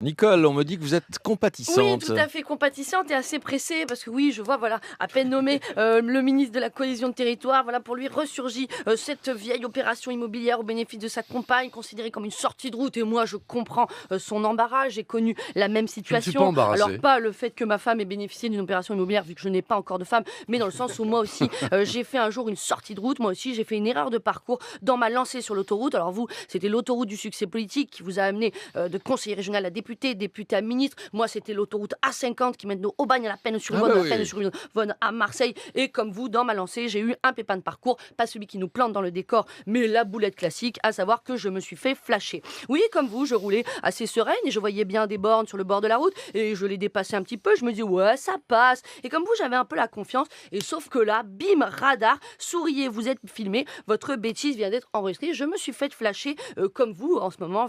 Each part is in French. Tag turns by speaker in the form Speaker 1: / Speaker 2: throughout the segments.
Speaker 1: Nicole, on me dit que vous êtes
Speaker 2: Oui,
Speaker 1: compatissante.
Speaker 2: tout à fait compatissante et assez pressée parce que oui, je vois, voilà, à peine nommé le ministre de la cohésion de territoire, voilà, pour lui ressurgit cette vieille opération immobilière au bénéfice de sa compagne, considérée comme une sortie de route. Et moi, je comprends son embarras. J'ai connu la même
Speaker 3: Je ne suis pas
Speaker 2: situation. Alors,
Speaker 3: embarrassé.
Speaker 2: pas le fait que ma femme ait bénéficié d'une opération immobilière, vu que je n'ai pas encore de femme, mais dans le sens où moi aussi, j'ai fait un jour une sortie de route. Moi aussi, j'ai fait une erreur de parcours dans ma lancée sur l'autoroute. Alors, vous, c'était l'autoroute du succès politique qui vous a amené de conseiller régional à député à ministre. Moi, c'était l'autoroute A50 qui mène de Aubagne à la Peine-sur-Yonne,
Speaker 1: Ah bah
Speaker 2: de la
Speaker 1: oui.
Speaker 2: Peine-sur-Yonne à Marseille. Et comme vous, dans ma lancée, j'ai eu un pépin de parcours, pas celui qui nous plante dans le décor, mais la boulette classique, à savoir que je me suis fait flasher. Oui, comme vous, je roulais assez sereine et je voyais bien des bornes sur le bord de la route et je les dépassais un petit peu. Je me dis, ouais, ça passe. Et comme vous, j'avais un peu la confiance. Et sauf que là, bim, radar, souriez, vous êtes filmé, votre bêtise vient d'être enregistrée. Je me suis fait flasher comme vous, en ce moment,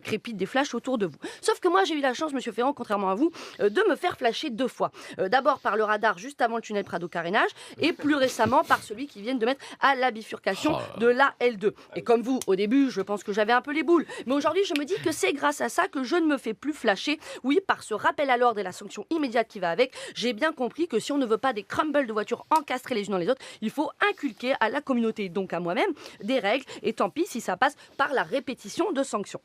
Speaker 2: crépite des flashs autour de vous. Sauf que moi, j'ai eu la chance, monsieur Ferrand, contrairement à vous, de me faire flasher deux fois. D'abord par le radar juste avant le tunnel Prado-Carénage et plus récemment par celui qui vient de mettre à la bifurcation de la L2. Et comme vous, au début, je pense que j'avais un peu les boules. Mais aujourd'hui, je me dis que c'est grâce à ça que je ne me fais plus flasher. Oui, par ce rappel à l'ordre et la sanction immédiate qui va avec, j'ai bien compris que si on ne veut pas des crumbles de voitures encastrées les unes dans les autres, il faut inculquer à la communauté, donc à moi-même, des règles. Et tant pis si ça passe par la répétition de sanctions.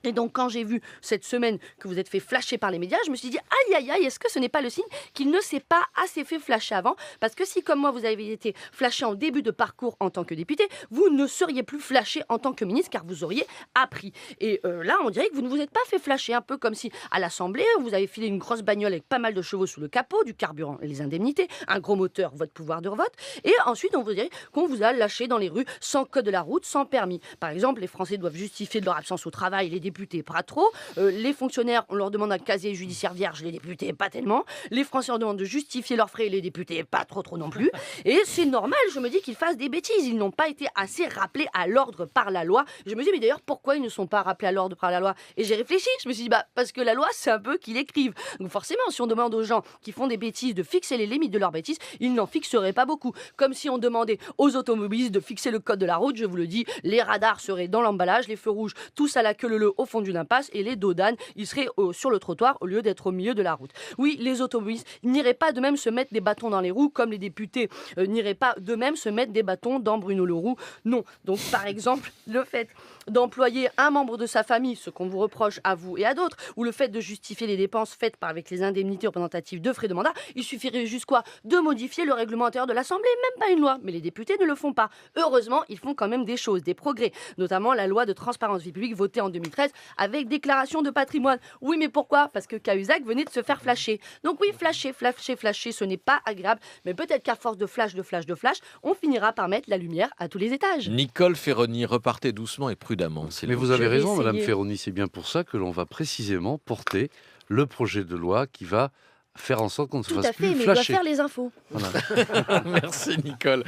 Speaker 2: Et donc, quand j'ai vu cette semaine que vous êtes fait flasher par les médias, je me suis dit, aïe, aïe, aïe, est-ce que ce n'est pas le signe qu'il ne s'est pas assez fait flasher avant? Parce que si, comme moi, vous avez été flashé en début de parcours en tant que député, vous ne seriez plus flashé en tant que ministre, car vous auriez appris. Et là, on dirait que vous ne vous êtes pas fait flasher, un peu comme si, à l'Assemblée, vous avez filé une grosse bagnole avec pas mal de chevaux sous le capot, du carburant et les indemnités, un gros moteur, votre pouvoir de revote, et ensuite, on vous dirait qu'on vous a lâché dans les rues sans code de la route, sans permis. Par exemple, les Français doivent justifier de leur absence au travail, les députés, pas trop. Les fonctionnaires, on leur demande un casier judiciaire vierge, les députés, pas tellement. Les Français leur demandent de justifier leurs frais, les députés, pas trop non plus. Et c'est normal, je me dis qu'ils fassent des bêtises. Ils n'ont pas été assez rappelés à l'ordre par la loi. Je me dis, mais d'ailleurs, pourquoi ils ne sont pas rappelés à l'ordre par la loi? Et j'ai réfléchi, je me suis dit, parce que la loi, c'est un peu qu'ils écrivent. Donc forcément, si on demande aux gens qui font des bêtises de fixer les limites de leurs bêtises, ils n'en fixeraient pas beaucoup. Comme si on demandait aux automobilistes de fixer le code de la route, je vous le dis, les radars seraient dans l'emballage, les feux rouges tous à la queue leu au fond d'une impasse et les dos d'âne, ils seraient sur le trottoir au lieu d'être au milieu de la route. Oui, les automobilistes n'iraient pas de même se mettre des bâtons dans les roues comme les députés n'iraient pas de même se mettre des bâtons dans Bruno Le Roux. Non. Donc par exemple, le fait d'employer un membre de sa famille, ce qu'on vous reproche à vous et à d'autres, ou le fait de justifier les dépenses faites avec les indemnités représentatives de frais de mandat, il suffirait juste quoi? De modifier le règlement intérieur de l'Assemblée, même pas une loi. Mais les députés ne le font pas. Heureusement, ils font quand même des choses, des progrès, notamment la loi de transparence vie publique votée en 2013 avec déclaration de patrimoine. Oui, mais pourquoi? Parce que Cahuzac venait de se faire flasher. Donc oui, flasher, ce n'est pas agréable, mais peut-être qu'à force de flash, on finira par mettre la lumière à tous les étages.
Speaker 1: Nicole Ferroni, repartez doucement et prudemment, s'il
Speaker 3: Mais
Speaker 1: vous
Speaker 3: vous
Speaker 1: plaît.
Speaker 3: avez
Speaker 2: Je vais
Speaker 3: raison, Madame
Speaker 2: essayer.
Speaker 3: Ferroni, c'est bien pour ça que l'on va précisément porter le projet de loi qui va faire en sorte qu'on ne se
Speaker 2: Tout
Speaker 3: fasse
Speaker 2: à fait,
Speaker 3: plus
Speaker 2: mais il doit
Speaker 3: flasher.
Speaker 2: faire les infos.
Speaker 3: Voilà.
Speaker 1: Merci Nicole.